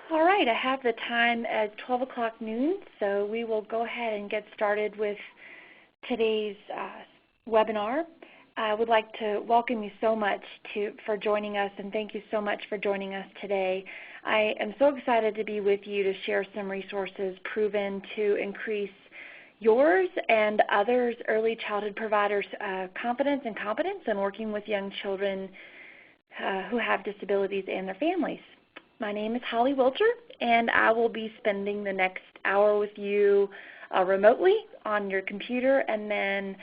All right, I have the time as 12 o'clock noon, so we will go ahead and get started with today's webinar. I would like to welcome you so much for joining us, and thank you so much for joining us today. I am so excited to be with you to share some resources proven to increase yours and others' early childhood providers' confidence and competence in working with young children who have disabilities and their families. My name is Holly Wilcher, and I will be spending the next hour with you remotely on your computer and then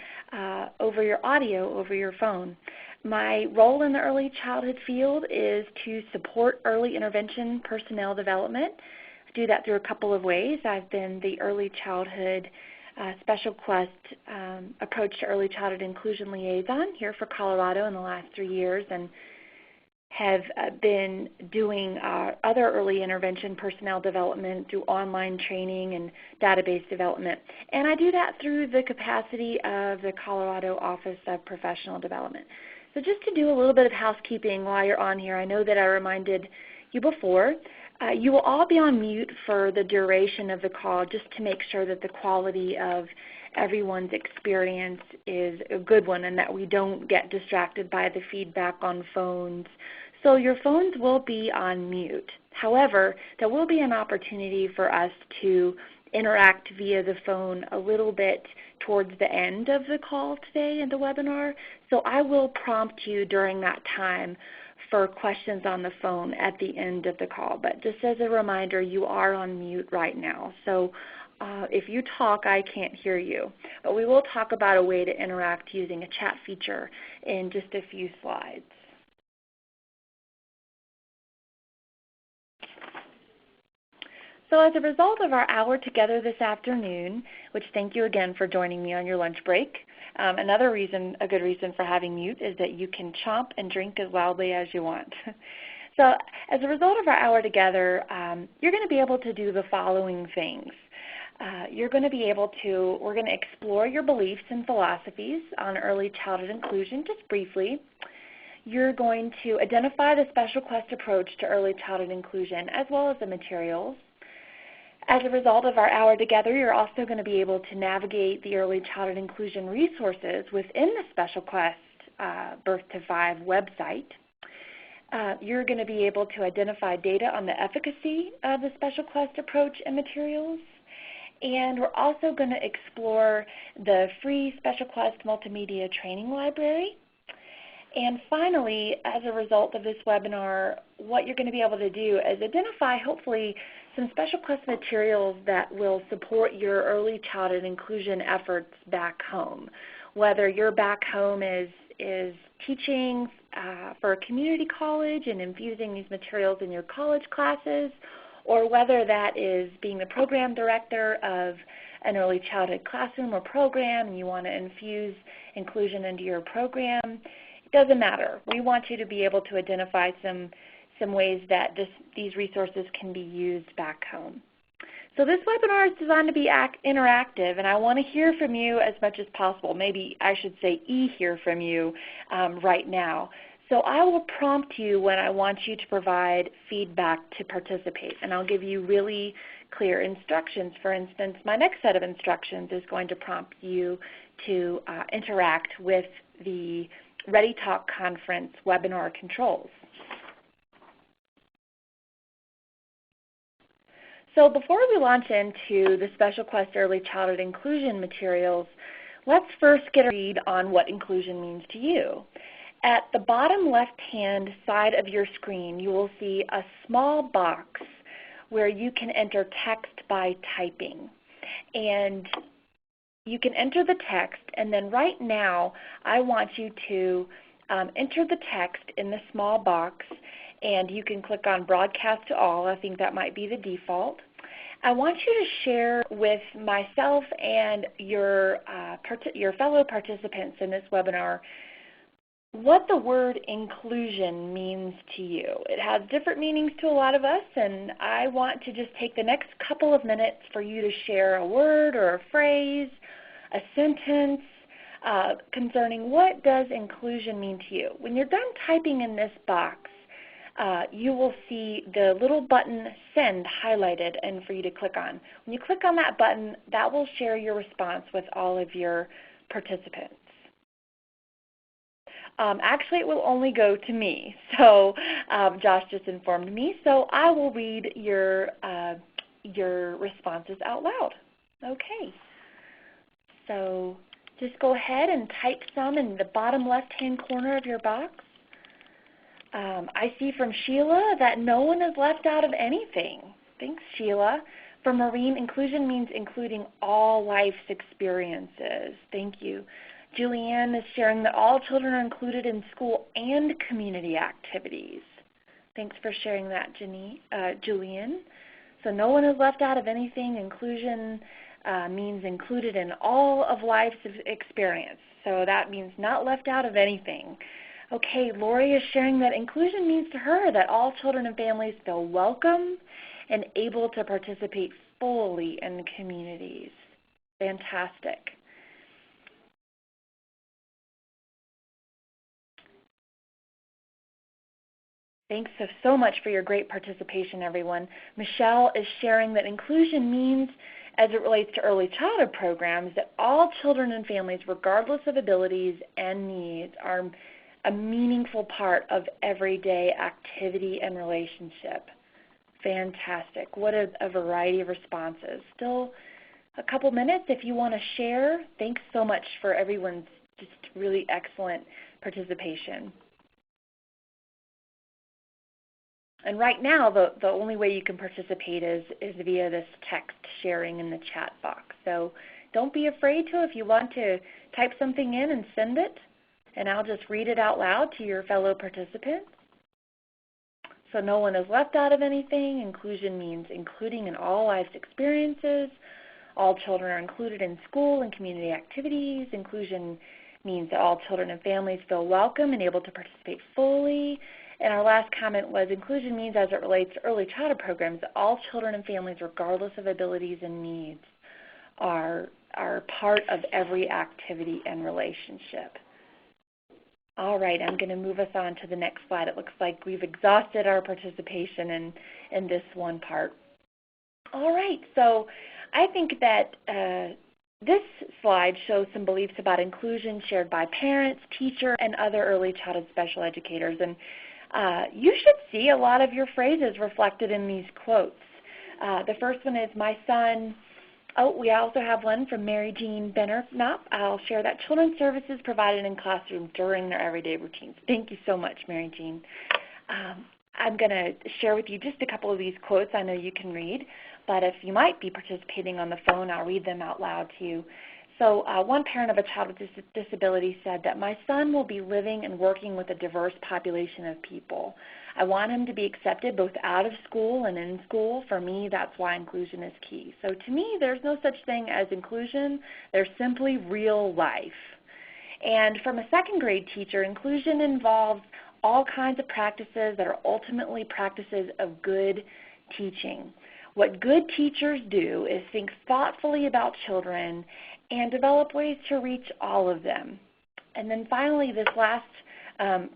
over your audio over your phone. My role in the early childhood field is to support early intervention personnel development. I do that through a couple of ways. I've been the early childhood SpecialQuest approach to early childhood inclusion liaison here for Colorado in the last 3 years, and have been doing other early intervention personnel development through online training and database development. And I do that through the capacity of the Colorado Office of Professional Development. So just to do a little bit of housekeeping while you're on here, I know that I reminded you before, you will all be on mute for the duration of the call just to make sure that the quality of everyone's experience is a good one and that we don't get distracted by the feedback on phones. So your phones will be on mute. However, there will be an opportunity for us to interact via the phone a little bit towards the end of the call today in the webinar. So I will prompt you during that time for questions on the phone at the end of the call. But just as a reminder, you are on mute right now. So if you talk, I can't hear you. But we will talk about a way to interact using a chat feature in just a few slides. So as a result of our hour together this afternoon, which thank you again for joining me on your lunch break, another reason, a good reason for having mute is that you can chomp and drink as loudly as you want. So as a result of our hour together, you're going to be able to do the following things. We're going to explore your beliefs and philosophies on early childhood inclusion just briefly. You're going to identify the SpecialQuest approach to early childhood inclusion as well as the materials. As a result of our hour together, you're also going to be able to navigate the early childhood inclusion resources within the SpecialQuest Birth to 5 website. You're going to be able to identify data on the efficacy of the SpecialQuest approach and materials. And we're also going to explore the free SpecialQuest multimedia training library. And finally, as a result of this webinar, what you're going to be able to do is identify, hopefully, some SpecialQuest materials that will support your early childhood inclusion efforts back home. Whether your back home is teaching for a community college and infusing these materials in your college classes, or whether that is being the program director of an early childhood classroom or program and you want to infuse inclusion into your program, it doesn't matter. We want you to be able to identify some ways that these resources can be used back home. So this webinar is designed to be interactive, and I want to hear from you as much as possible. Maybe I should say hear from you right now. So I will prompt you when I want you to provide feedback to participate, and I'll give you really clear instructions. For instance, my next set of instructions is going to prompt you to interact with the ReadyTalk Conference webinar controls. So before we launch into the SpecialQuest Early Childhood Inclusion materials, let's first get a read on what inclusion means to you. At the bottom left-hand side of your screen, you will see a small box where you can enter text by typing. And you can enter the text, and then right now I want you to enter the text in the small box, and you can click on Broadcast to All. I think that might be the default. I want you to share with myself and your fellow participants in this webinar what the word inclusion means to you. It has different meanings to a lot of us, and I want to just take the next couple of minutes for you to share a word or a phrase, a sentence concerning what does inclusion mean to you. When you're done typing in this box, you will see the little button Send highlighted and for you to click on. When you click on that button, that will share your response with all of your participants. Actually, it will only go to me. So Josh just informed me. So I will read your responses out loud. Okay. So just go ahead and type some in the bottom left-hand corner of your box. I see from Sheila that no one is left out of anything. Thanks, Sheila. For Maureen, inclusion means including all life's experiences. Thank you. Julianne is sharing that all children are included in school and community activities. Thanks for sharing that, Julianne. So no one is left out of anything. Inclusion means included in all of life's experience. So that means not left out of anything. Okay, Lori is sharing that inclusion means to her that all children and families feel welcome and able to participate fully in communities. Fantastic. Thanks so much for your great participation, everyone. Michelle is sharing that inclusion means, as it relates to early childhood programs, that all children and families, regardless of abilities and needs, are a meaningful part of everyday activity and relationship. Fantastic. What a variety of responses. Still a couple minutes if you want to share. Thanks so much for everyone's just really excellent participation. And right now, the only way you can participate is via this text sharing in the chat box. So don't be afraid to. If you want to type something in and send it, and I'll just read it out loud to your fellow participants. So no one is left out of anything. Inclusion means including in all life's experiences. All children are included in school and community activities. Inclusion means that all children and families feel welcome and able to participate fully. And our last comment was inclusion means, as it relates to early childhood programs, that all children and families, regardless of abilities and needs, are part of every activity and relationship. All right, I'm going to move us on to the next slide. It looks like we've exhausted our participation in this one part. All right, so I think that this slide shows some beliefs about inclusion shared by parents, teachers, and other early childhood special educators. And you should see a lot of your phrases reflected in these quotes. The first one is, my son. Oh, we also have one from Mary Jean Benner. I'll share that. Children's services provided in classrooms during their everyday routines. Thank you so much, Mary Jean. I'm going to share with you just a couple of these quotes I know you can read, but if you might be participating on the phone, I'll read them out loud to you. So one parent of a child with disability said that my son will be living and working with a diverse population of people. I want him to be accepted both out of school and in school. For me, that's why inclusion is key. So to me, there's no such thing as inclusion. There's simply real life. And from a second grade teacher, inclusion involves all kinds of practices that are ultimately practices of good teaching. What good teachers do is think thoughtfully about children and develop ways to reach all of them. And then finally, this last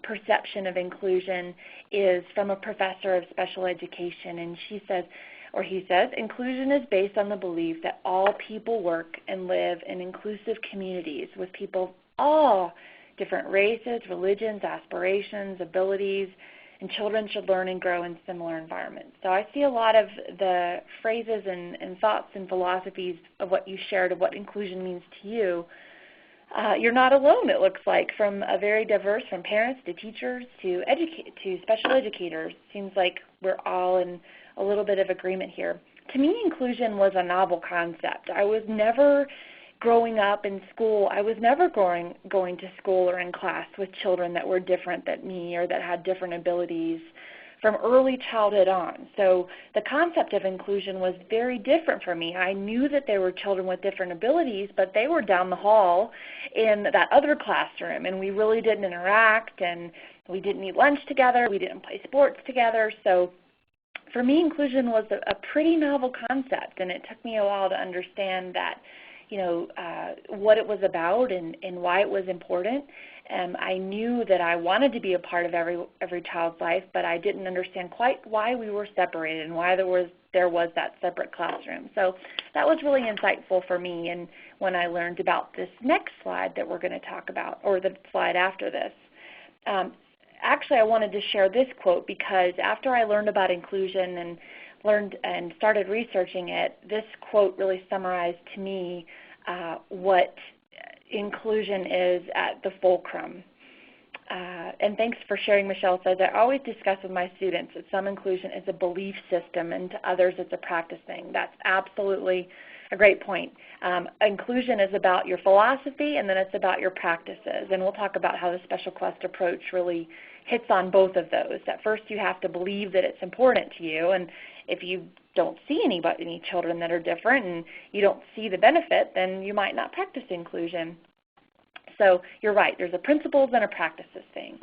perception of inclusion is from a professor of special education, and she says, or he says, inclusion is based on the belief that all people work and live in inclusive communities with people of all different races, religions, aspirations, abilities, and children should learn and grow in similar environments. So I see a lot of the phrases and thoughts and philosophies of what you shared of what inclusion means to you. You're not alone, it looks like, from a very diverse, from parents to teachers to special educators. Seems like we're all in a little bit of agreement here. To me, inclusion was a novel concept. I was never growing up in school, I was never going to school or in class with children that were different than me or that had different abilities from early childhood on. So the concept of inclusion was very different for me. I knew that there were children with different abilities, but they were down the hall in that other classroom, and we really didn't interact, and we didn't eat lunch together, we didn't play sports together. So for me, inclusion was a pretty novel concept, and it took me a while to understand that what it was about and why it was important. I knew that I wanted to be a part of every child's life, but I didn't understand quite why we were separated and why there was that separate classroom. So that was really insightful for me. And when I learned about this next slide that we're going to talk about, or the slide after this, actually I wanted to share this quote because after I learned about inclusion and started researching it, this quote really summarized to me what inclusion is at the fulcrum. And thanks for sharing, Michelle says, I always discuss with my students that some inclusion is a belief system and to others it's a practice thing. That's absolutely a great point. Inclusion is about your philosophy and then it's about your practices. And we'll talk about how the SpecialQuest approach really hits on both of those. At first you have to believe that it's important to you, and if you don't see any children that are different and you don't see the benefit, then you might not practice inclusion. So you're right, there's a principles and a practices thing.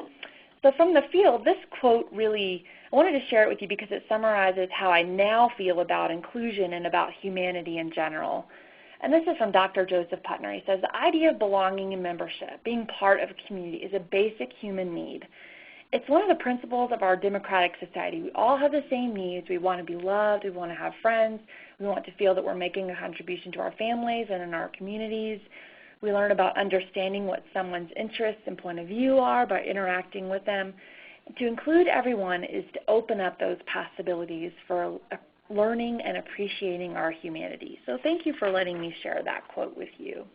So from the field, this quote really, I wanted to share it with you because it summarizes how I now feel about inclusion and about humanity in general. And this is from Dr. Joseph Putner. He says, the idea of belonging and membership, being part of a community, is a basic human need. It's one of the principles of our democratic society. We all have the same needs. We want to be loved. We want to have friends. We want to feel that we're making a contribution to our families and in our communities. We learn about understanding what someone's interests and point of view are by interacting with them. To include everyone is to open up those possibilities for learning and appreciating our humanity. So thank you for letting me share that quote with you.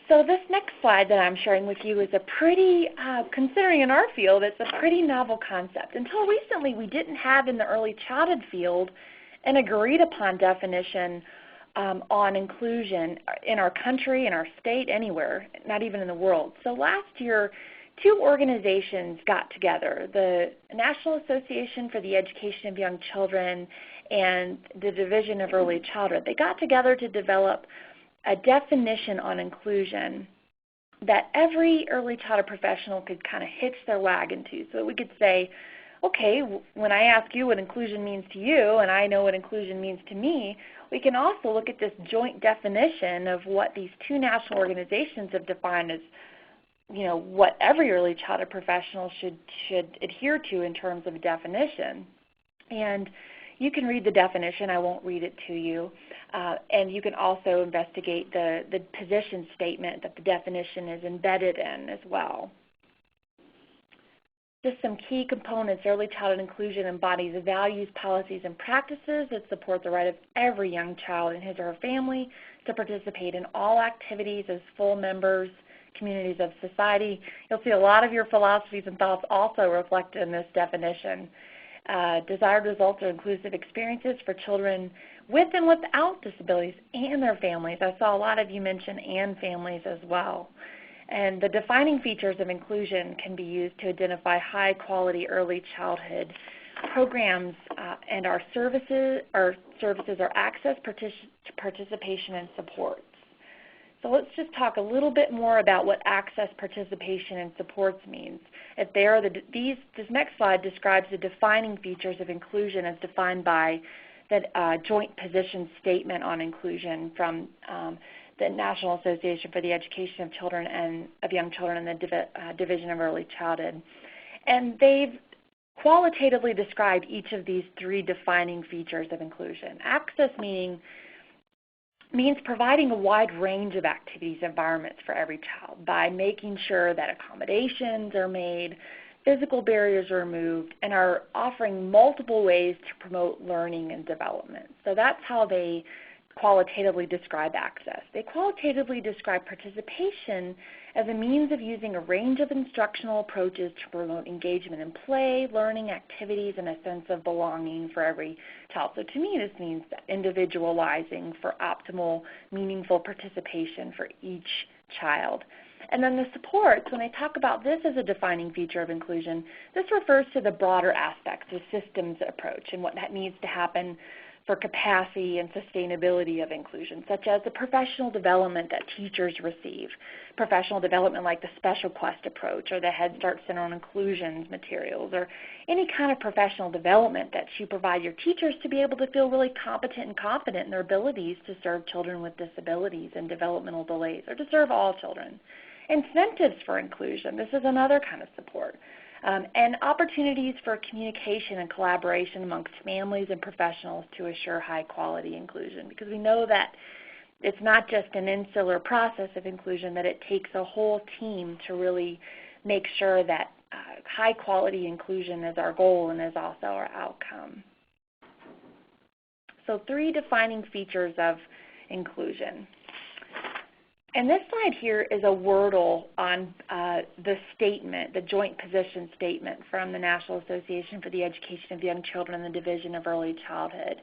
So this next slide that I'm sharing with you is a pretty, considering in our field, it's a pretty novel concept. Until recently, we didn't have in the early childhood field an agreed upon definition on inclusion in our country, in our state, anywhere, not even in the world. So last year, two organizations got together, the National Association for the Education of Young Children and the Division of Early Childhood. They got together to develop a definition on inclusion that every early childhood professional could kind of hitch their wagon to. So that we could say, okay, when I ask you what inclusion means to you and I know what inclusion means to me, we can also look at this joint definition of what these two national organizations have defined as, what every early childhood professional should adhere to in terms of a definition. And you can read the definition. I won't read it to you. And you can also investigate the position statement that the definition is embedded in as well. Just some key components. Early childhood inclusion embodies values, policies, and practices that support the right of every young child and his or her family to participate in all activities as full members, communities of society. You'll see a lot of your philosophies and thoughts also reflected in this definition. Desired results are inclusive experiences for children with and without disabilities and their families. I saw a lot of you mention and families as well. And the defining features of inclusion can be used to identify high-quality early childhood programs and our services are access, participation, and supports. So let's just talk a little bit more about what access, participation, and supports means. This next slide describes the defining features of inclusion as defined by the joint position statement on inclusion from the National Association for the Education of Children and of Young Children and the Division of Early Childhood. And they've qualitatively described each of these three defining features of inclusion. Access means providing a wide range of activities and environments for every child by making sure that accommodations are made, physical barriers are removed, and are offering multiple ways to promote learning and development. So that's how they qualitatively describe access. They qualitatively describe participation as a means of using a range of instructional approaches to promote engagement in play, learning activities, and a sense of belonging for every child. So to me, this means individualizing for optimal, meaningful participation for each child. And then the supports, when they talk about this as a defining feature of inclusion, this refers to the broader aspects of systems approach and what that needs to happen for capacity and sustainability of inclusion, such as the professional development that teachers receive, professional development like the SpecialQuest approach or the Head Start Center on Inclusions materials, or any kind of professional development that you provide your teachers to be able to feel really competent and confident in their abilities to serve children with disabilities and developmental delays, or to serve all children. Incentives for inclusion, this is another kind of support. And opportunities for communication and collaboration amongst families and professionals to assure high-quality inclusion, because we know that it's not just an insular process of inclusion, that it takes a whole team to really make sure that high-quality inclusion is our goal and is also our outcome. So 3 defining features of inclusion. And this slide here is a wordle on the statement, the joint position statement from the National Association for the Education of Young Children and the Division of Early Childhood.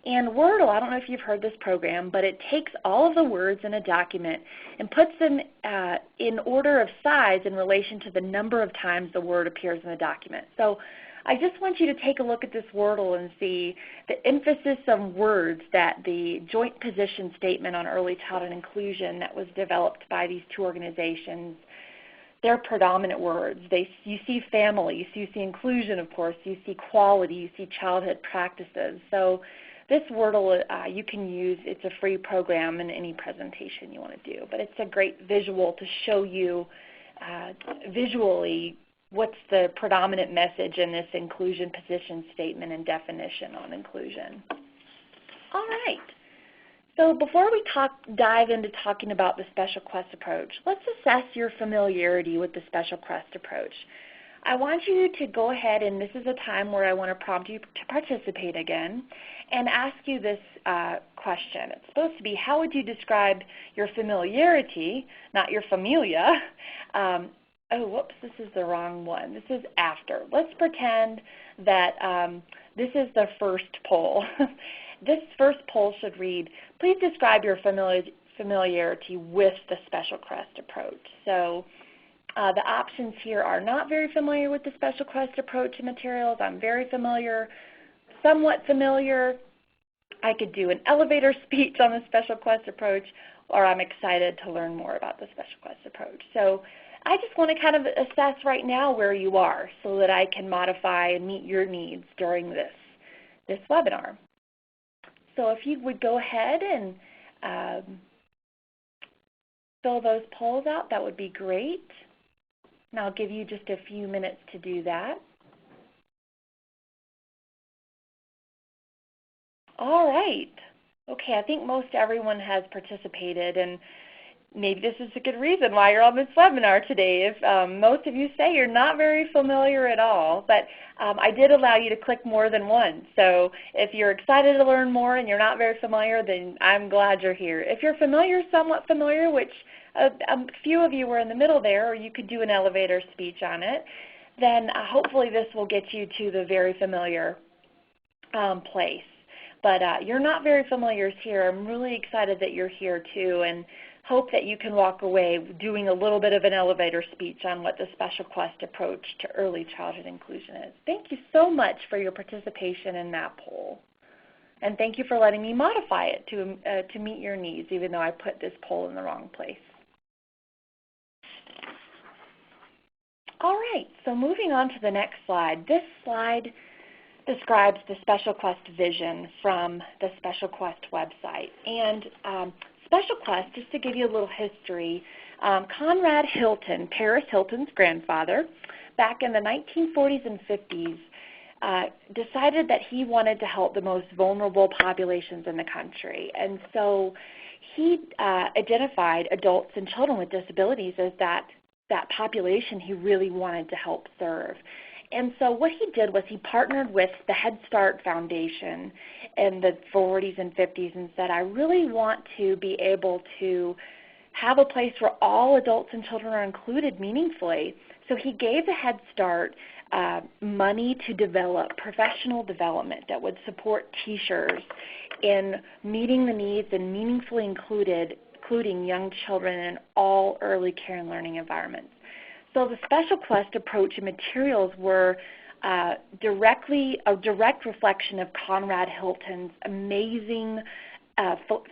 And Wordle, I don't know if you've heard this program, but it takes all of the words in a document and puts them in order of size in relation to the number of times the word appears in the document. So I just want you to take a look at this Wordle and see the emphasis on words that the joint position statement on early childhood inclusion that was developed by these 2 organizations, they're predominant words. You see families, you see inclusion, of course, you see quality, you see childhood practices. So this Wordle you can use. It's a free program in any presentation you want to do, but it's a great visual to show you visually what's the predominant message in this inclusion position statement and definition on inclusion. All right. So before we dive into talking about the SpecialQuest approach, let's assess your familiarity with the SpecialQuest approach. I want you to go ahead, and this is a time where I want to prompt you to participate again and ask you this question. It's supposed to be, how would you describe your familiarity, not your familia? Oh, whoops, this is the wrong one. This is after. Let's pretend that this is the first poll. This first poll should read, please describe your familiarity with the SpecialQuest approach. So the options here are not very familiar with the SpecialQuest approach and materials. I'm very familiar, somewhat familiar. I could do an elevator speech on the SpecialQuest approach, or I'm excited to learn more about the SpecialQuest approach. So I just want to kind of assess right now where you are so that I can modify and meet your needs during this webinar. So if you would go ahead and fill those polls out, that would be great. And I'll give you just a few minutes to do that. All right. Okay, I think most everyone has participated, and maybe this is a good reason why you're on this webinar today. If most of you say you're not very familiar at all, but I did allow you to click more than once. So if you're excited to learn more and you're not very familiar, then I'm glad you're here. If you're familiar, somewhat familiar, which a few of you were in the middle there, or you could do an elevator speech on it, then hopefully this will get you to the very familiar place. But you're not very familiar here. I'm really excited that you're here too, and hope that you can walk away doing a little bit of an elevator speech on what the SpecialQuest approach to early childhood inclusion is. Thank you so much for your participation in that poll. And thank you for letting me modify it to meet your needs, even though I put this poll in the wrong place. All right, so moving on to the next slide. This slide describes the SpecialQuest vision from the SpecialQuest website. And SpecialQuest, just to give you a little history, Conrad Hilton, Paris Hilton's grandfather, back in the 1940s and 50s, decided that he wanted to help the most vulnerable populations in the country. And so he identified adults and children with disabilities as that population he really wanted to help serve. And so what he did was he partnered with the Head Start Foundation in the 40s and 50s and said, I really want to be able to have a place where all adults and children are included meaningfully. So he gave the Head Start money to develop professional development that would support teachers in meeting the needs and meaningfully including young children in all early care and learning environments. So the SpecialQuest approach and materials were a direct reflection of Conrad Hilton's amazing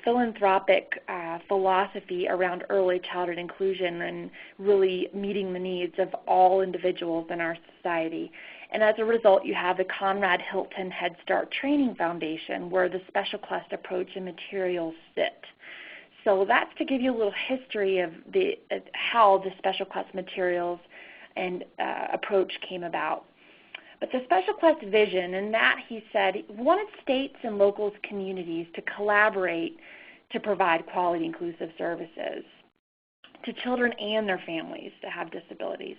philanthropic philosophy around early childhood inclusion and really meeting the needs of all individuals in our society. And as a result, you have the Conrad Hilton Head Start Training Foundation, where the SpecialQuest approach and materials sit. So that's to give you a little history of how the SpecialQuest materials and approach came about. But the SpecialQuest vision, and that he said, wanted states and local communities to collaborate to provide quality inclusive services to children and their families that have disabilities.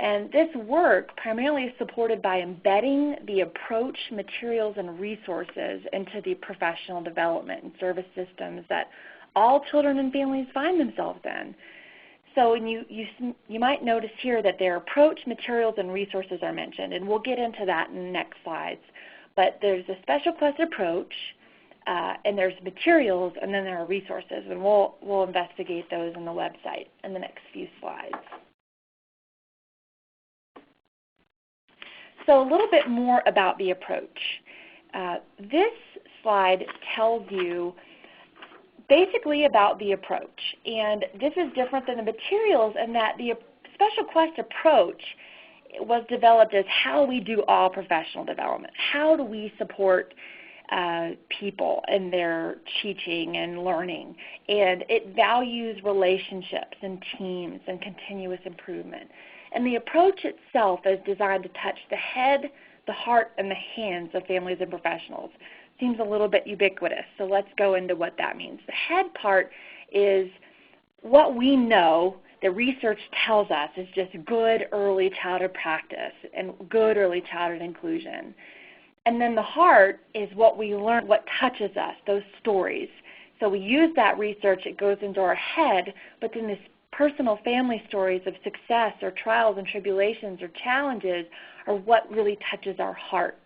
And this work primarily is supported by embedding the approach, materials, and resources into the professional development and service systems that all children and families find themselves in. So you might notice here that their approach, materials, and resources are mentioned, and we'll get into that in the next slides. But there's a SpecialQuest approach, and there's materials, and then there are resources, and we'll investigate those on the website in the next few slides. So a little bit more about the approach. This slide tells you basically about the approach, and this is different than the materials in that the SpecialQuest approach was developed as how we do all professional development. How do we support people in their teaching and learning? And it values relationships and teams and continuous improvement. And the approach itself is designed to touch the head, the heart, and the hands of families and professionals. Seems a little bit ubiquitous, so let's go into what that means. The head part is what we know, the research tells us, is just good early childhood practice and good early childhood inclusion. And then the heart is what we learn, what touches us, those stories. So we use that research, it goes into our head, but then this personal family stories of success or trials and tribulations or challenges are what really touches our hearts.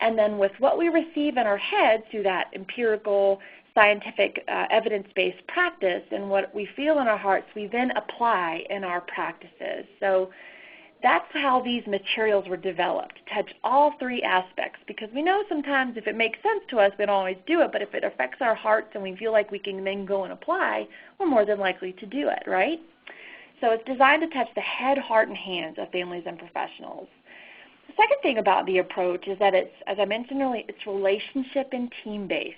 And then with what we receive in our heads through that empirical, scientific, evidence-based practice and what we feel in our hearts, we then apply in our practices. So that's how these materials were developed, to touch all three aspects, because we know sometimes if it makes sense to us, we don't always do it, but if it affects our hearts and we feel like we can then go and apply, we're more than likely to do it, right? So it's designed to touch the head, heart, and hands of families and professionals. The second thing about the approach is that it's, as I mentioned earlier, it's relationship and team-based.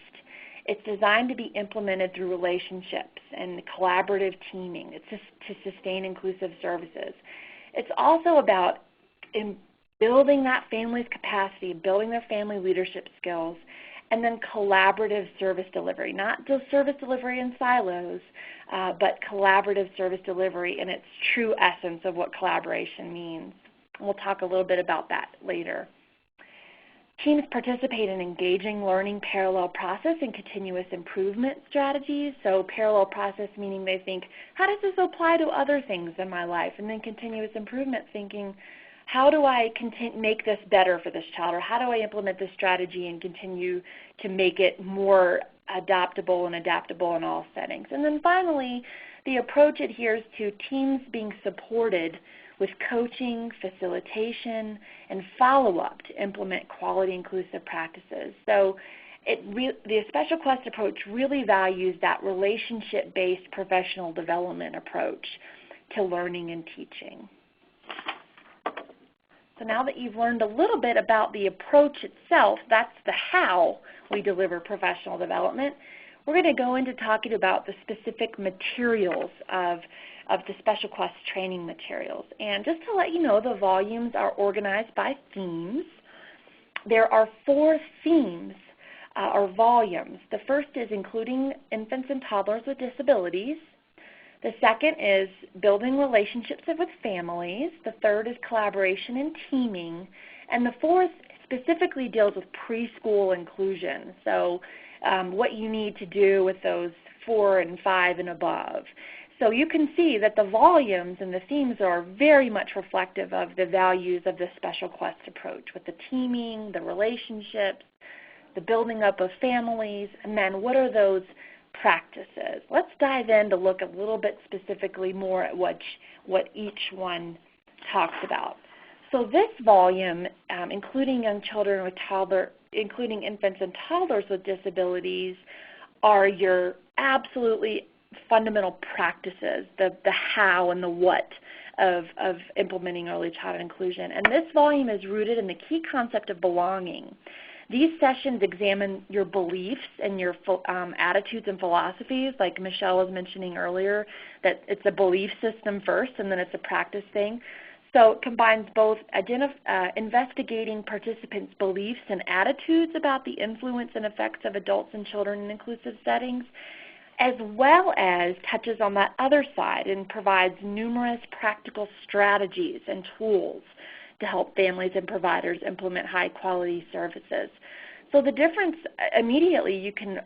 It's designed to be implemented through relationships and collaborative teaming. It's to sustain inclusive services. It's also about building that family's capacity, building their family leadership skills, and then collaborative service delivery, not just service delivery in silos, but collaborative service delivery in its true essence of what collaboration means. We'll talk a little bit about that later. Teams participate in engaging learning parallel process and continuous improvement strategies. So parallel process meaning they think, how does this apply to other things in my life? And then continuous improvement thinking, how do I make this better for this child? Or how do I implement this strategy and continue to make it more adaptable in all settings? And then finally, the approach adheres to teams being supported with coaching, facilitation, and follow-up to implement quality inclusive practices. So the SpecialQuest approach really values that relationship-based professional development approach to learning and teaching. So now that you've learned a little bit about the approach itself, that's the how we deliver professional development, we're going to go into talking about the specific materials of the SpecialQuest training materials. And just to let you know, the volumes are organized by themes. There are 4 themes or volumes. The first is including infants and toddlers with disabilities. The second is building relationships with families. The third is collaboration and teaming. And the fourth specifically deals with preschool inclusion. So what you need to do with those 4 and 5 and above. So you can see that the volumes and the themes are very much reflective of the values of the SpecialQuest approach with the teaming, the relationships, the building up of families, and then what are those practices? Let's dive in to look a little bit specifically more at what each one talks about. So this volume, including young children with including infants and toddlers with disabilities, are your absolutely fundamental practices, the how and the what of implementing early childhood inclusion. And this volume is rooted in the key concept of belonging. These sessions examine your beliefs and your attitudes and philosophies, like Michelle was mentioning earlier, that it's a belief system first and then it's a practice thing. So it combines both investigating participants' beliefs and attitudes about the influence and effects of adults and children in inclusive settings, as well as touches on that other side and provides numerous practical strategies and tools to help families and providers implement high-quality services. So the difference immediately you can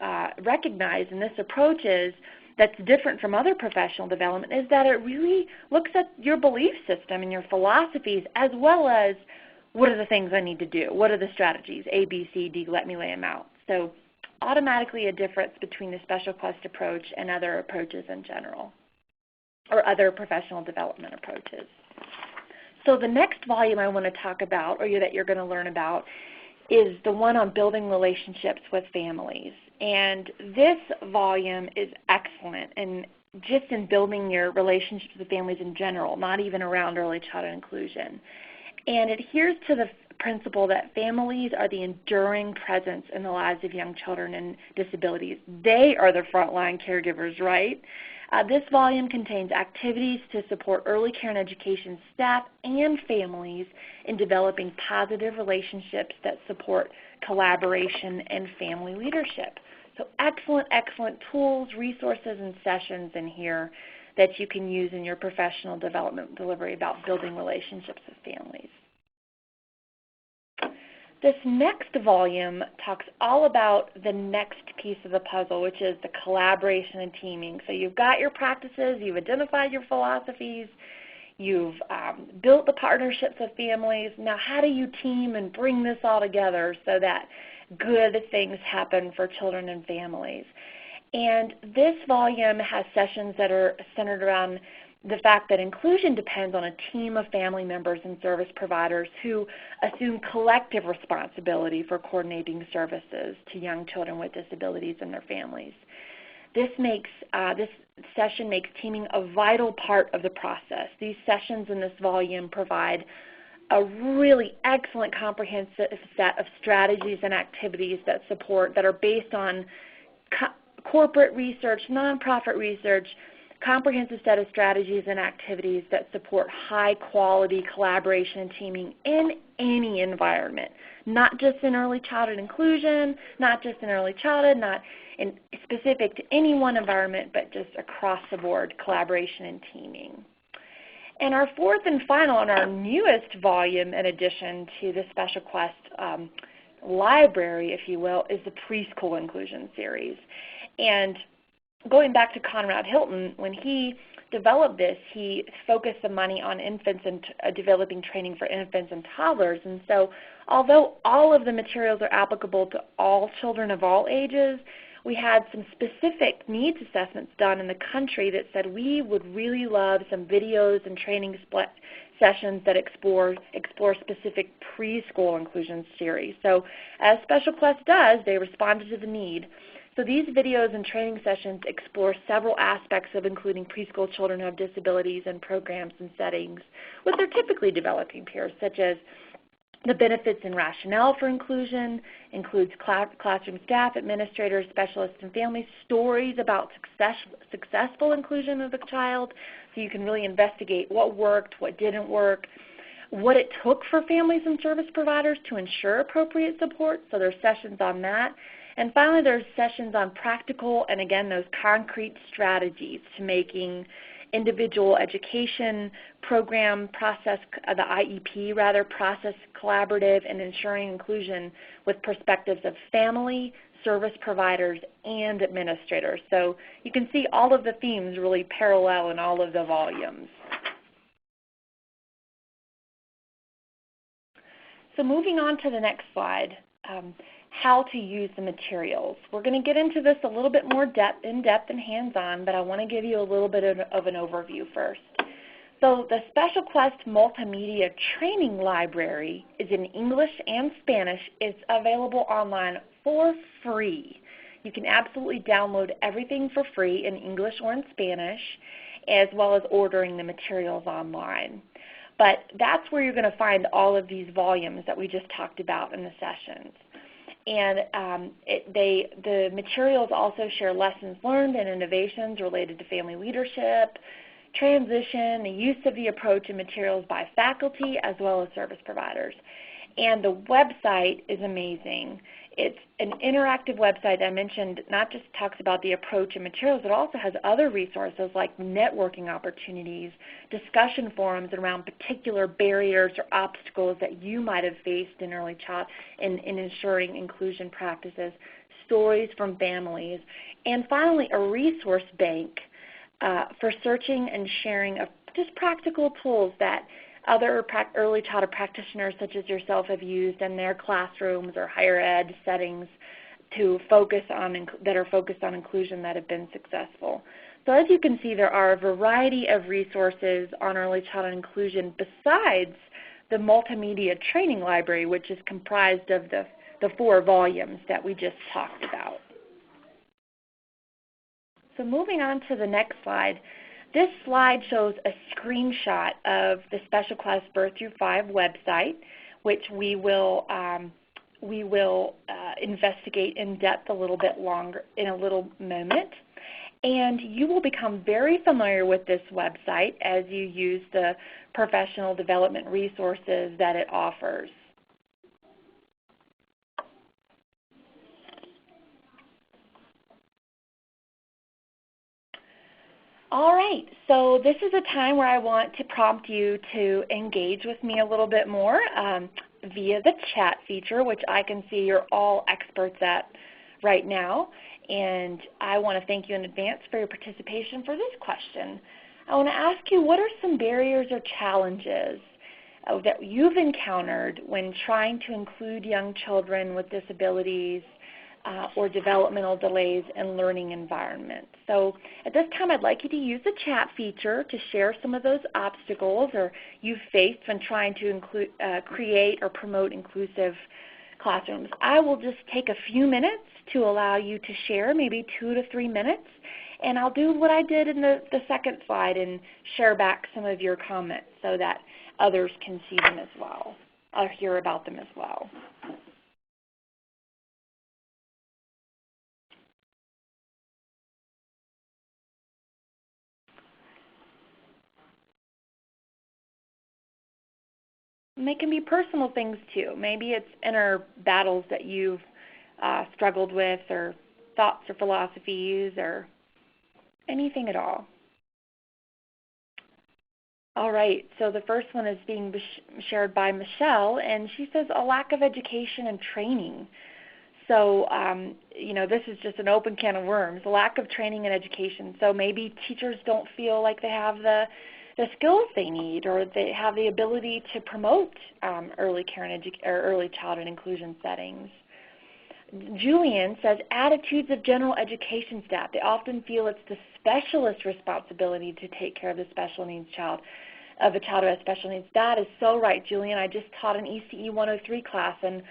recognize in this approach is that's different from other professional development is that it really looks at your belief system and your philosophies as well as what are the things I need to do, what are the strategies, A, B, C, D, let me lay them out. So automatically a difference between the SpecialQuest approach and other approaches in general, or other professional development approaches. So the next volume I want to talk about, or that you're going to learn about, is the one on building relationships with families. And this volume is excellent, and just in building your relationships with families in general, not even around early childhood inclusion. And it adheres to the principle that families are the enduring presence in the lives of young children and disabilities. They are the frontline caregivers, right? This volume contains activities to support early care and education staff and families in developing positive relationships that support collaboration and family leadership. So excellent, excellent tools, resources, and sessions in here that you can use in your professional development delivery about building relationships with families. This next volume talks all about the next piece of the puzzle, which is the collaboration and teaming. So you've got your practices, you've identified your philosophies, you've built the partnerships with families. Now how do you team and bring this all together so that good things happen for children and families? And this volume has sessions that are centered around the fact that inclusion depends on a team of family members and service providers who assume collective responsibility for coordinating services to young children with disabilities and their families. This session makes teaming a vital part of the process. These sessions in this volume provide a really excellent comprehensive set of strategies and activities that are based on corporate research, nonprofit research, comprehensive set of strategies and activities that support high-quality collaboration and teaming in any environment, not just in early childhood inclusion, not just in early childhood, not in specific to any one environment, but just across the board collaboration and teaming. And our fourth and final and our newest volume in addition to the SpecialQuest library, if you will, is the preschool inclusion series. And going back to Conrad Hilton, when he developed this, he focused the money on infants and developing training for infants and toddlers. And so although all of the materials are applicable to all children of all ages, we had some specific needs assessments done in the country that said we would really love some videos and training sessions that explore specific preschool inclusion series. So as SpecialQuest does, they responded to the need. So these videos and training sessions explore several aspects of including preschool children who have disabilities and programs and settings with their typically developing peers, such as the benefits and rationale for inclusion, includes classroom staff, administrators, specialists, and families, stories about successful inclusion of a child, so you can really investigate what worked, what didn't work, what it took for families and service providers to ensure appropriate support, so there's sessions on that. And finally, there's sessions on practical and, again, those concrete strategies to making individual education program process, the IEP rather, process collaborative and ensuring inclusion with perspectives of family, service providers, and administrators. So you can see all of the themes really parallel in all of the volumes. So moving on to the next slide. How to use the materials. We're going to get into this a little bit more in depth and hands-on, but I want to give you a little bit of an overview first. So the SpecialQuest Multimedia Training Library is in English and Spanish. It's available online for free. You can absolutely download everything for free in English or in Spanish, as well as ordering the materials online. But that's where you're going to find all of these volumes that we just talked about in the sessions. And the materials also share lessons learned and innovations related to family leadership, transition, the use of the approach and materials by faculty as well as service providers. And the website is amazing. It's an interactive website that I mentioned not just talks about the approach and materials, it also has other resources like networking opportunities, discussion forums around particular barriers or obstacles that you might have faced in early childhood in ensuring inclusion practices, stories from families, and finally a resource bank for searching and sharing of just practical tools that other early childhood practitioners such as yourself have used in their classrooms or higher ed settings to focus on that are focused on inclusion that have been successful. So as you can see, there are a variety of resources on early childhood inclusion besides the multimedia training library, which is comprised of the 4 volumes that we just talked about. So moving on to the next slide. This slide shows a screenshot of the SpecialQuest Birth Through 5 website, which we will investigate in depth a little bit longer in a little moment. And you will become very familiar with this website as you use the professional development resources that it offers. All right, so this is a time where I want to prompt you to engage with me a little bit more via the chat feature, which I can see you're all experts at right now. And I want to thank you in advance for your participation for this question. I want to ask you, what are some barriers or challenges that you've encountered when trying to include young children with disabilities or developmental delays in learning environments? So at this time, I'd like you to use the chat feature to share some of those obstacles or you've faced when trying to create or promote inclusive classrooms. I will just take a few minutes to allow you to share, maybe 2 to 3 minutes, and I'll do what I did in the second slide and share back some of your comments so that others can see them as well or hear about them as well. And they can be personal things too. Maybe it's inner battles that you've struggled with, or thoughts or philosophies, or anything at all. All right, so the first one is being shared by Michelle, and she says a lack of education and training. So, this is just an open can of worms, a lack of training and education. So maybe teachers don't feel like they have the skills they need, or they have the ability to promote early care and early childhood inclusion settings. Julian says attitudes of general education staff. They often feel it's the specialist's responsibility to take care of the special needs child, of a child who has special needs. That is so right, Julian. I just taught an ECE 103 class, and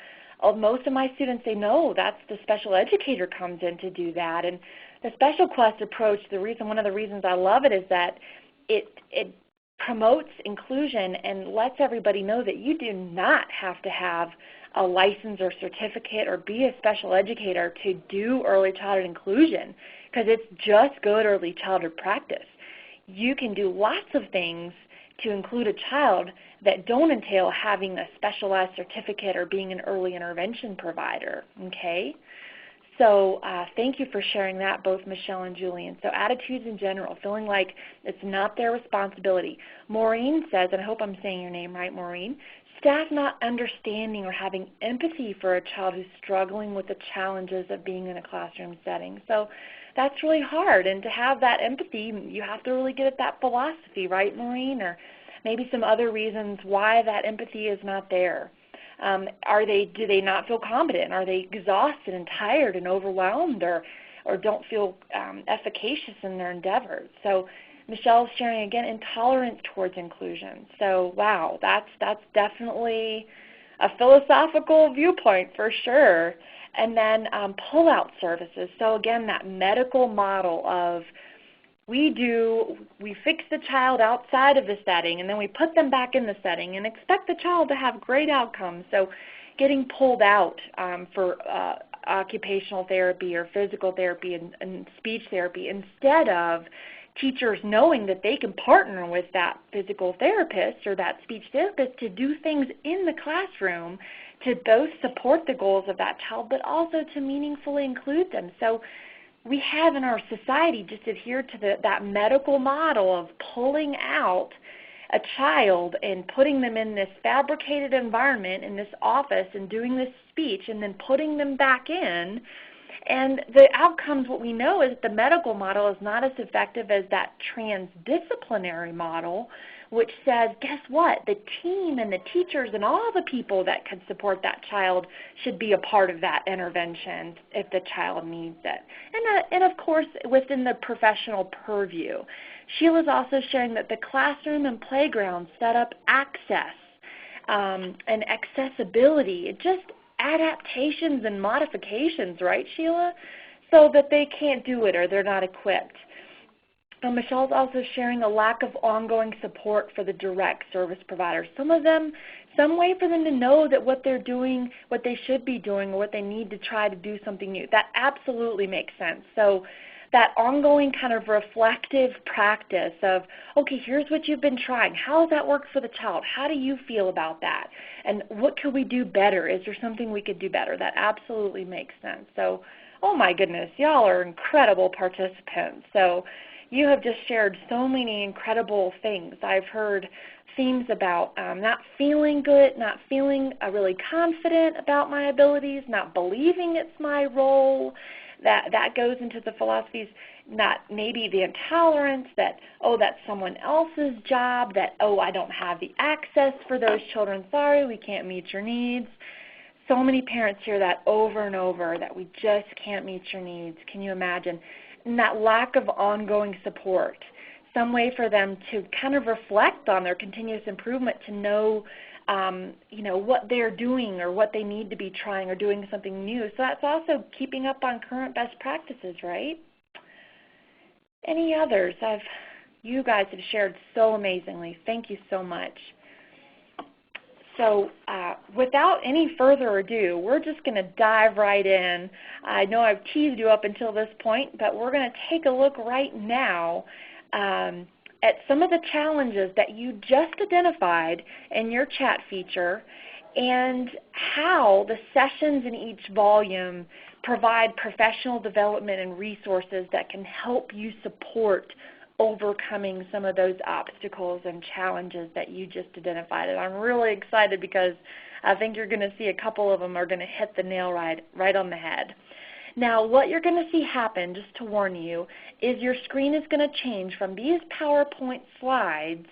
most of my students say, no, that's the special educator comes in to do that. And the SpecialQuest approach, one of the reasons I love it is that it promotes inclusion and lets everybody know that you do not have to have a license or certificate or be a special educator to do early childhood inclusion, because it's just good early childhood practice. You can do lots of things to include a child that don't entail having a specialized certificate or being an early intervention provider, okay? So thank you for sharing that, both Michelle and Julian. So attitudes in general, feeling like it's not their responsibility. Maureen says, and I hope I'm saying your name right, Maureen, staff not understanding or having empathy for a child who's struggling with the challenges of being in a classroom setting. So that's really hard, and to have that empathy, you have to really get at that philosophy, right, Maureen? Or maybe some other reasons why that empathy is not there. Do they not feel competent? Are they exhausted and tired and overwhelmed, or don't feel efficacious in their endeavors? So Michelle's sharing again intolerance towards inclusion. So wow, that's definitely a philosophical viewpoint for sure. And then pull-out services. So again, that medical model of we fix the child outside of the setting and then we put them back in the setting and expect the child to have great outcomes. So getting pulled out for occupational therapy or physical therapy and speech therapy instead of teachers knowing that they can partner with that physical therapist or that speech therapist to do things in the classroom to both support the goals of that child but also to meaningfully include them. So we have in our society just adhered to that medical model of pulling out a child and putting them in this fabricated environment in this office and doing this speech and then putting them back in. And the outcomes, what we know is that the medical model is not as effective as that transdisciplinary model, which says, guess what? The team and the teachers and all the people that could support that child should be a part of that intervention if the child needs it. And of course, within the professional purview. Sheila's also sharing that the classroom and playground set up access and accessibility, just adaptations and modifications, right, Sheila? So that they can't do it or they're not equipped. Michelle's also sharing a lack of ongoing support for the direct service providers. Some way for them to know that what they're doing, what they should be doing, or what they need to try to do something new. That absolutely makes sense. So that ongoing kind of reflective practice of, okay, here's what you've been trying. How does that work for the child? How do you feel about that? And what could we do better? Is there something we could do better? That absolutely makes sense. So, oh my goodness, y'all are incredible participants. So you have just shared so many incredible things. I've heard themes about not feeling good, not feeling really confident about my abilities, not believing it's my role. That goes into the philosophies, not maybe the intolerance that, oh, that's someone else's job, that, oh, I don't have the access for those children. Sorry, we can't meet your needs. So many parents hear that over and over, that we just can't meet your needs. Can you imagine? And that lack of ongoing support, some way for them to kind of reflect on their continuous improvement, to know what they're doing or what they need to be trying or doing something new. So that's also keeping up on current best practices, right? Any others? You guys have shared so amazingly. Thank you so much. So without any further ado, we're just going to dive right in. I know I've teased you up until this point, but we're going to take a look right now at some of the challenges that you just identified in your chat feature and how the sessions in each volume provide professional development and resources that can help you support overcoming some of those obstacles and challenges that you just identified. And I'm really excited because I think you're going to see a couple of them are going to hit the nail right on the head. Now, what you're going to see happen, just to warn you, is your screen is going to change from these PowerPoint slides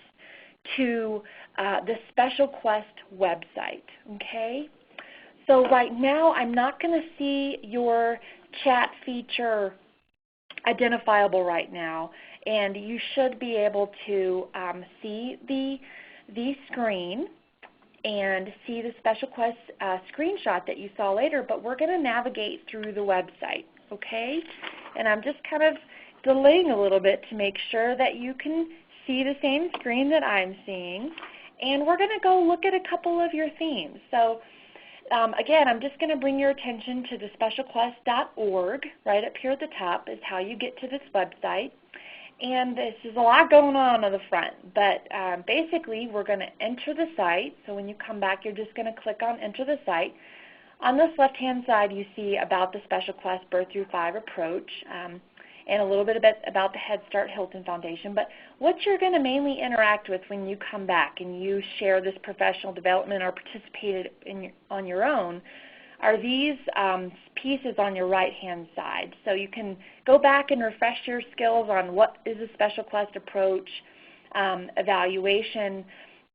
to the SpecialQuest website, okay? So right now, I'm not going to see your chat feature identifiable right now, and you should be able to see the screen and see the SpecialQuest screenshot that you saw later, but we're going to navigate through the website, okay? And I'm just kind of delaying a little bit to make sure that you can see the same screen that I'm seeing, and we're going to go look at a couple of your themes. So again, I'm just going to bring your attention to the SpecialQuest.org. Right up here at the top is how you get to this website. And this is a lot going on the front, but basically we're going to enter the site. So when you come back, you're just going to click on Enter the Site. On this left-hand side, you see about the SpecialQuest Birth Through 5 approach and a little bit about the Head Start Hilton Foundation. But what you're going to mainly interact with when you come back and you share this professional development or participate on your own are these pieces on your right-hand side. So you can go back and refresh your skills on what is a SpecialQuest approach, evaluation.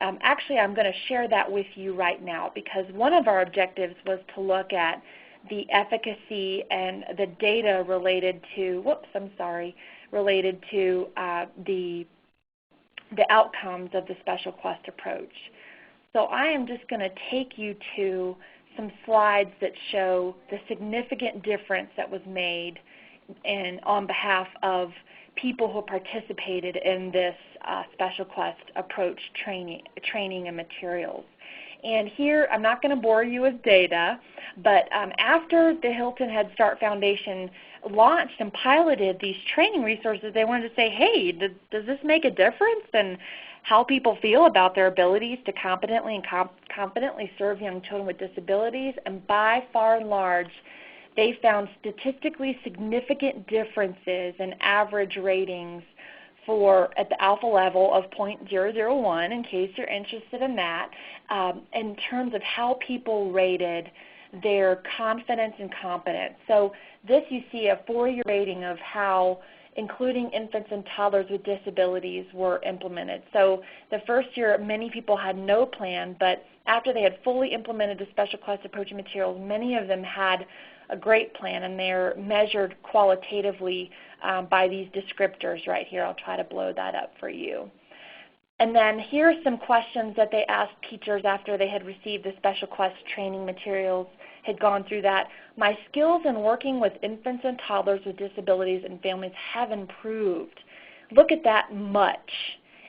Actually, I'm going to share that with you right now because one of our objectives was to look at the efficacy and the data related to, related to the outcomes of the SpecialQuest approach. So I am just going to take you to some slides that show the significant difference that was made on behalf of people who participated in this SpecialQuest approach training and materials. And here, I'm not going to bore you with data, but after the Hilton Head Start Foundation launched and piloted these training resources, they wanted to say, hey, does this make a difference in how people feel about their abilities to competently and confidently serve young children with disabilities? And by far and large, they found statistically significant differences in average ratings at the alpha level of 0.001, in case you're interested in that, in terms of how people rated their confidence and competence. So this, you see a 4-year rating of how including infants and toddlers with disabilities were implemented. So the first year, many people had no plan, but after they had fully implemented the SpecialQuest approach and materials, many of them had a great plan, and they're measured qualitatively by these descriptors right here. I'll try to blow that up for you. And then here are some questions that they asked teachers after they had received the SpecialQuest training materials, had gone through that. My skills in working with infants and toddlers with disabilities and families have improved. Look at that much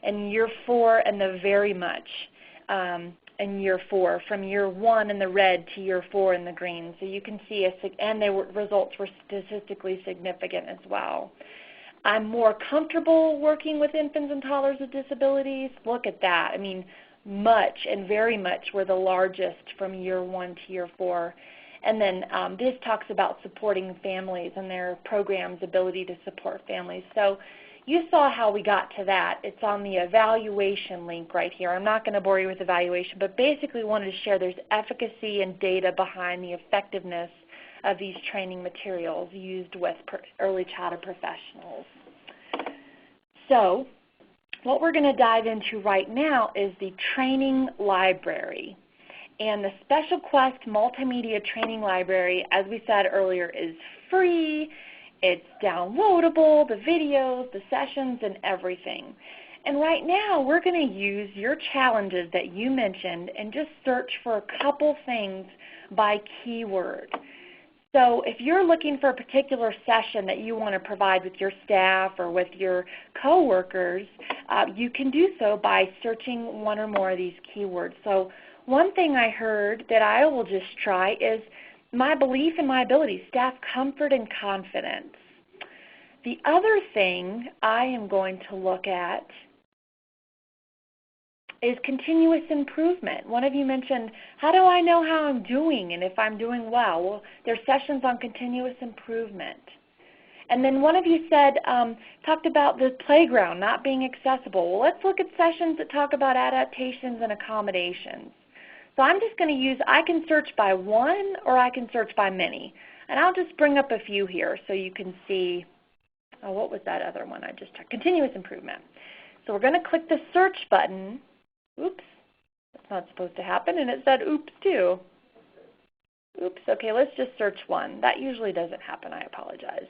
in year 4 and the very much in year 4, from year 1 in the red to year 4 in the green. So you can see, and the results were statistically significant as well. I'm more comfortable working with infants and toddlers with disabilities. Look at that. I mean, much and very much were the largest from year 1 to year 4. And then this talks about supporting families and their program's ability to support families. So you saw how we got to that. It's on the evaluation link right here. I'm not going to bore you with evaluation, but basically wanted to share there's efficacy and data behind the effectiveness of these training materials used with early childhood professionals. So what we're going to dive into right now is the training library. And the SpecialQuest Multimedia Training Library, as we said earlier, is free. It's downloadable, the videos, the sessions, and everything. And right now, we're going to use your challenges that you mentioned and just search for a couple things by keyword. So if you're looking for a particular session that you want to provide with your staff or with your coworkers, you can do so by searching one or more of these keywords. So one thing I heard that I will just try is my belief in my abilities, staff comfort and confidence. The other thing I am going to look at is continuous improvement. One of you mentioned, how do I know how I'm doing and if I'm doing well? Well, there's sessions on continuous improvement. And then one of you said, talked about the playground not being accessible. Well, let's look at sessions that talk about adaptations and accommodations. So I'm just going to use, I can search by one or I can search by many. And I'll just bring up a few here so you can see, what was that other one I just checked? Continuous improvement. So we're going to click the search button. Oops, that's not supposed to happen, and it said oops too. Oops, okay, let's just search one. That usually doesn't happen, I apologize.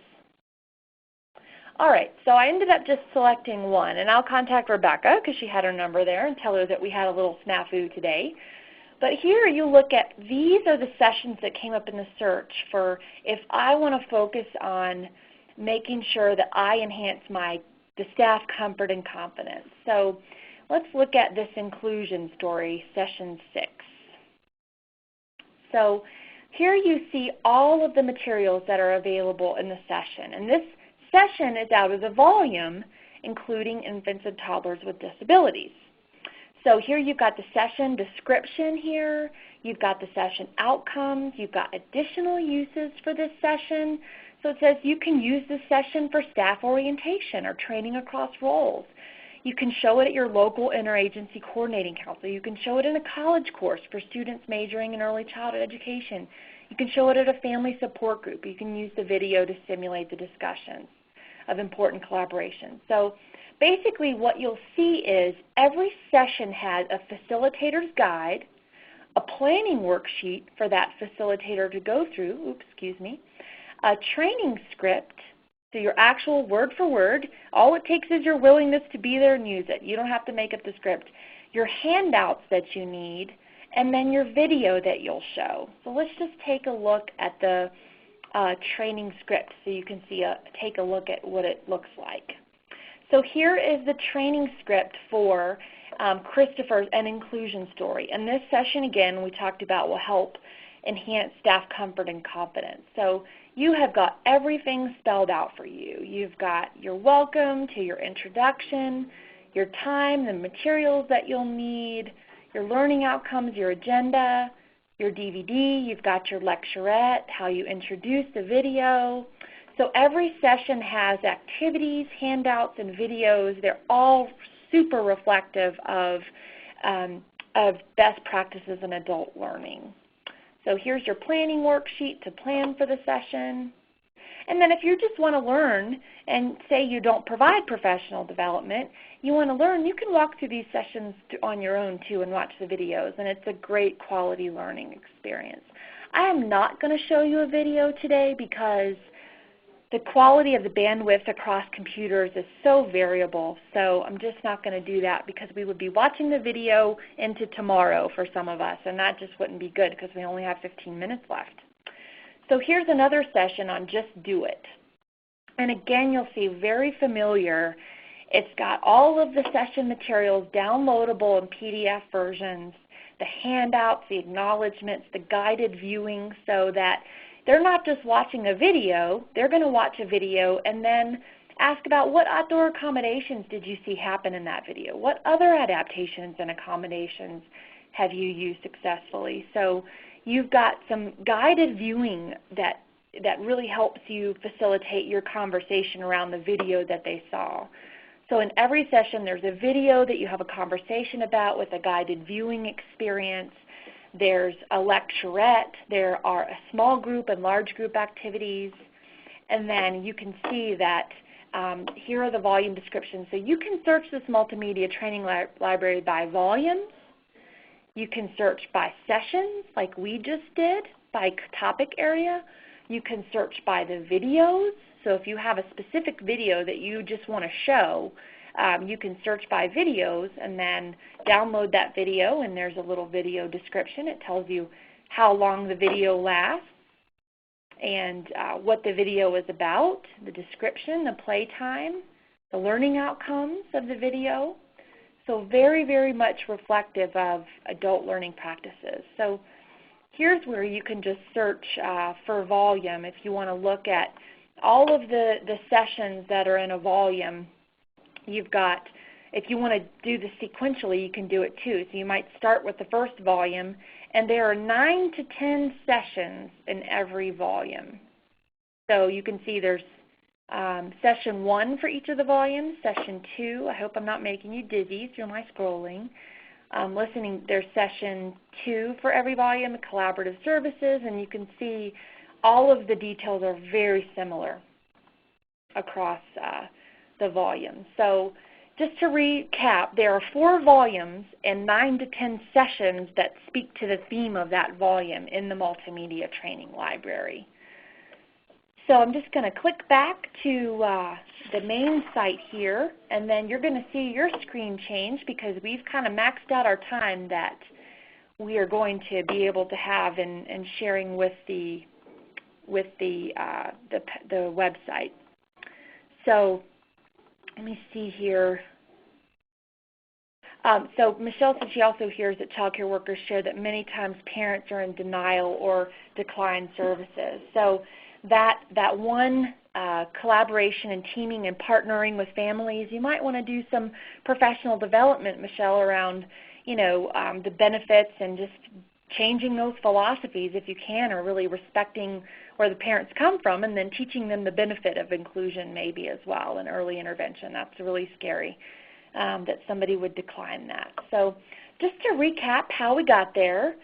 All right, so I ended up just selecting one, and I'll contact Rebecca because she had her number there and tell her that we had a little snafu today. But here you look at, these are the sessions that came up in the search for if I want to focus on making sure that I enhance the staff comfort and confidence. So let's look at this inclusion story, session 6. So here you see all of the materials that are available in the session. And this session is out as a volume, including infants and toddlers with disabilities. So here you've got the session description here, you've got the session outcomes, you've got additional uses for this session. So it says you can use this session for staff orientation or training across roles. You can show it at your local interagency coordinating council. You can show it in a college course for students majoring in early childhood education. You can show it at a family support group. You can use the video to simulate the discussions of important collaboration. So basically what you'll see is every session has a facilitator's guide, a planning worksheet for that facilitator to go through, a training script, so your actual word for word. All it takes is your willingness to be there and use it. You don't have to make up the script. Your handouts that you need, and then your video that you'll show. So let's just take a look at the training script so you can take a look at what it looks like. So here is the training script for Christopher's An Inclusion Story. And this session, again, we talked about will help enhance staff comfort and confidence. So you have got everything spelled out for you. You've got your welcome to your introduction, your time, the materials that you'll need, your learning outcomes, your agenda, your DVD, you've got your lecturette, how you introduce the video. So every session has activities, handouts, and videos. They're all super reflective of best practices in adult learning. So here's your planning worksheet to plan for the session. And then if you just want to learn and say you don't provide professional development, you want to learn, you can walk through these sessions on your own too and watch the videos, and it's a great quality learning experience. I am not going to show you a video today because the quality of the bandwidth across computers is so variable, so I'm just not going to do that because we would be watching the video into tomorrow for some of us, and that just wouldn't be good because we only have 15 minutes left. So here's another session on Just Do It. And again, you'll see very familiar. It's got all of the session materials downloadable in PDF versions, the handouts, the acknowledgments, the guided viewing, so that they're not just watching a video, they're going to watch a video and then ask about what outdoor accommodations did you see happen in that video? What other adaptations and accommodations have you used successfully? So you've got some guided viewing that really helps you facilitate your conversation around the video that they saw. So in every session there's a video that you have a conversation about with a guided viewing experience. There's a lecturette, there are a small group and large group activities, and then you can see that here are the volume descriptions. So you can search this multimedia training library by volumes. You can search by sessions like we just did, by topic area. You can search by the videos. So if you have a specific video that you just want to show, you can search by videos and then download that video, and there's a little video description. It tells you how long the video lasts and what the video is about, the description, the play time, the learning outcomes of the video. So very, very much reflective of adult learning practices. So here's where you can just search for volume if you want to look at all of the sessions that are in a volume. You've got, if you want to do this sequentially, you can do it too. So you might start with the first volume, and there are 9 to 10 sessions in every volume. So you can see there's session 1 for each of the volumes, session 2, I hope I'm not making you dizzy through my scrolling. There's session 2 for every volume, collaborative services, and you can see all of the details are very similar across the volumes. So just to recap, there are 4 volumes and 9 to 10 sessions that speak to the theme of that volume in the Multimedia Training Library. So I'm just going to click back to the main site here, and then you're going to see your screen change because we've kind of maxed out our time that we are going to be able to have in sharing with the website. So let me see here. So Michelle said she also hears that child care workers share that many times parents are in denial or decline services. So that one collaboration and teaming and partnering with families, you might want to do some professional development, Michelle, around the benefits and just changing those philosophies if you can, or really respecting where the parents come from and then teaching them the benefit of inclusion maybe as well in early intervention. That's really scary that somebody would decline that. So just to recap how we got there,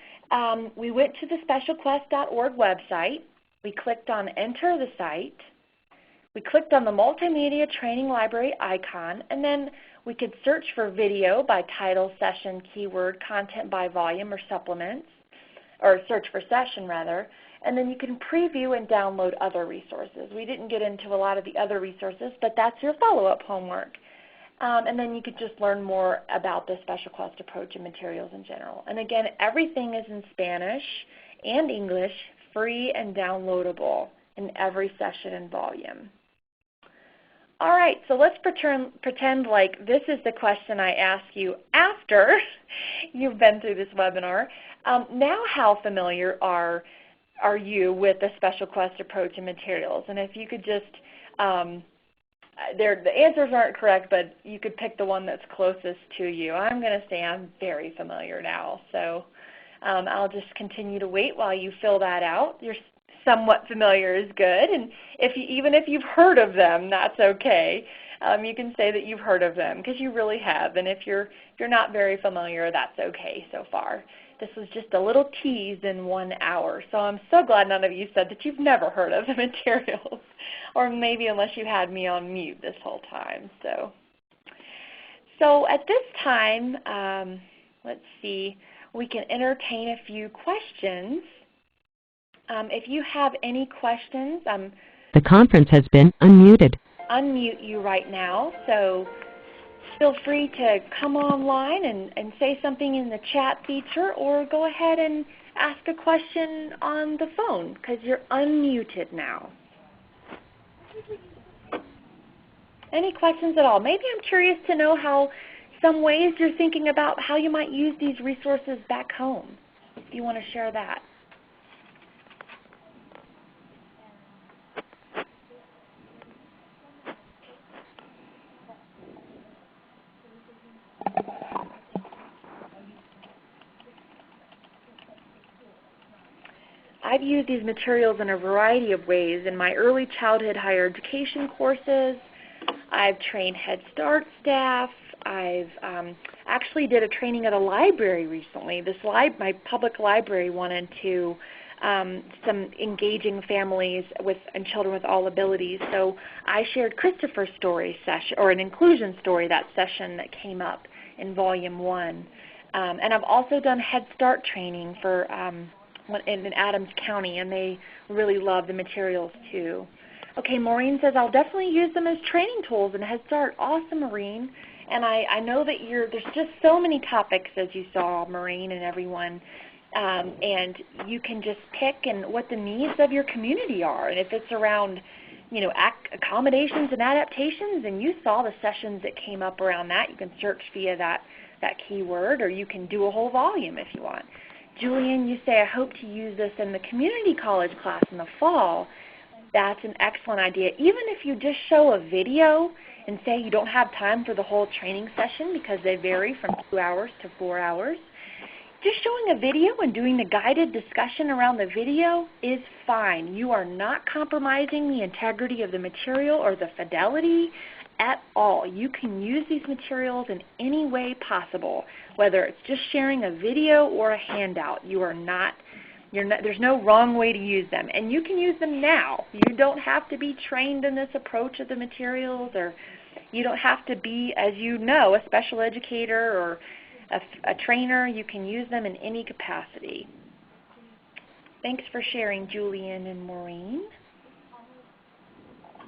we went to the SpecialQuest.org website. We clicked on Enter the Site. We clicked on the Multimedia Training Library icon, and then we could search for video by title, session, keyword, content by volume, or supplements. or search for session rather, and then you can preview and download other resources. We didn't get into a lot of the other resources, but that's your follow-up homework. And then you could just learn more about the SpecialQuest approach and materials in general. And again, everything is in Spanish and English, free and downloadable in every session and volume. All right, so let's pretend like this is the question I ask you after you've been through this webinar. Now how familiar are you with the SpecialQuest approach and materials? And if you could just, the answers aren't correct, but you could pick the one that's closest to you. I'm going to say I'm very familiar now, so I'll just continue to wait while you fill that out. You're somewhat familiar is good, and even if you've heard of them, that's okay. You can say that you've heard of them because you really have, and if you're not very familiar, that's okay so far. This was just a little tease in 1 hour, so I'm so glad none of you said that you've never heard of the materials, or maybe unless you had me on mute this whole time. So at this time, let's see, we can entertain a few questions. If you have any questions, the conference has been unmuted. Unmute you right now, so feel free to come online and say something in the chat feature, or go ahead and ask a question on the phone because you're unmuted now. Any questions at all? Maybe I'm curious to know how some ways you're thinking about how you might use these resources back home, if you want to share that. I've used these materials in a variety of ways. In my early childhood higher education courses, I've trained Head Start staff. I've actually did a training at a library recently. My public library wanted to some engaging families and children with all abilities. So I shared Christopher's story session, or an inclusion story, that session that came up in Volume 1. And I've also done Head Start training for in Adams County, and they really love the materials too. Okay, Maureen says, I'll definitely use them as training tools in Head Start. Awesome, Maureen. And I know that there's just so many topics, as you saw, Maureen and everyone, and you can just pick what the needs of your community are. And if it's around, accommodations and adaptations, and you saw the sessions that came up around that, you can search via that keyword, or you can do a whole volume if you want. Julian, you say, I hope to use this in the community college class in the fall. That's an excellent idea. Even if you just show a video and say you don't have time for the whole training session because they vary from 2 hours to 4 hours, just showing a video and doing the guided discussion around the video is fine. You are not compromising the integrity of the material or the fidelity at all. You can use these materials in any way possible, whether it's just sharing a video or a handout. There's no wrong way to use them, and you can use them now. You don't have to be trained in this approach of the materials, or you don't have to be, as you know, a special educator or a trainer. You can use them in any capacity. Thanks for sharing, Julian and Maureen.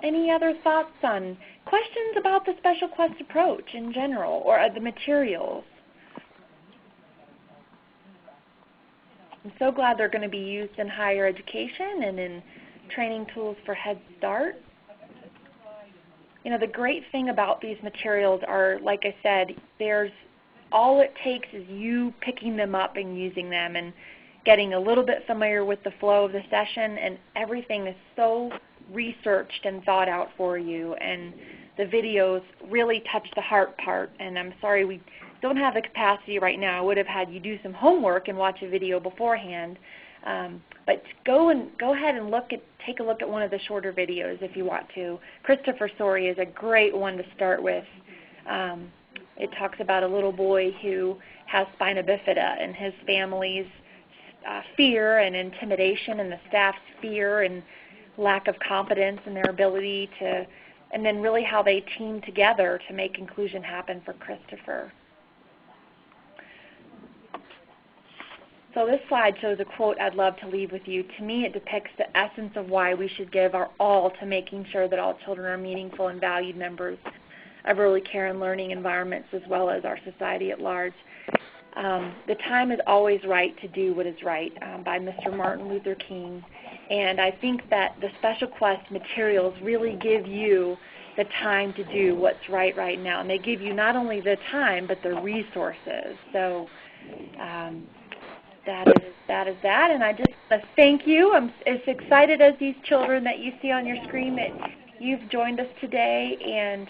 Any other thoughts on questions about the SpecialQuest approach in general, or the materials? I'm so glad they're going to be used in higher education and in training tools for Head Start. The great thing about these materials are, like I said, all it takes is you picking them up and using them and getting a little bit familiar with the flow of the session, and everything is so researched and thought out for you, and the videos really touch the heart part. And I'm sorry we don't have the capacity right now. I would have had you do some homework and watch a video beforehand, but go ahead and take a look at one of the shorter videos if you want to. Christopher's story is a great one to start with. It talks about a little boy who has spina bifida and his family's fear and intimidation, and the staff's fear and lack of confidence in their ability to, and then really how they team together to make inclusion happen for Christopher. So this slide shows a quote I'd love to leave with you. To me, it depicts the essence of why we should give our all to making sure that all children are meaningful and valued members of early care and learning environments, as well as our society at large. The time is always right to do what is right, by Mr. Martin Luther King. And I think that the SpecialQuest materials really give you the time to do what's right now. And they give you not only the time, but the resources. So that is that. And I just want to thank you. I'm as excited as these children that you see on your screen that you've joined us today. And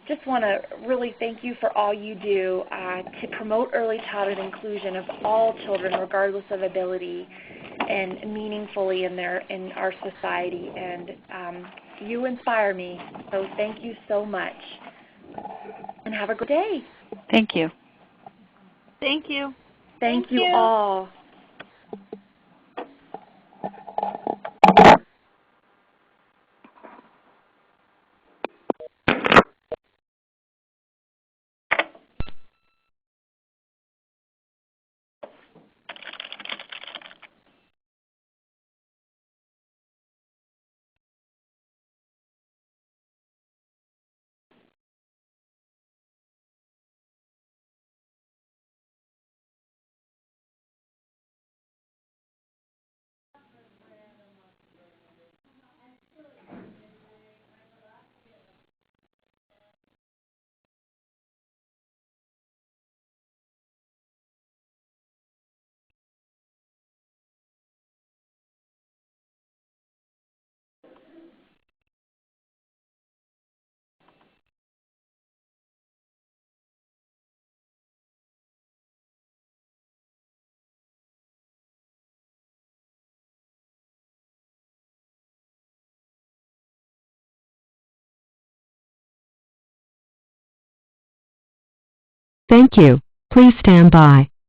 just want to really thank you for all you do to promote early childhood inclusion of all children, regardless of ability, and meaningfully in our society. And you inspire me, so thank you so much. And have a good day. Thank you. Thank you. Thank you all. Thank you. Please stand by.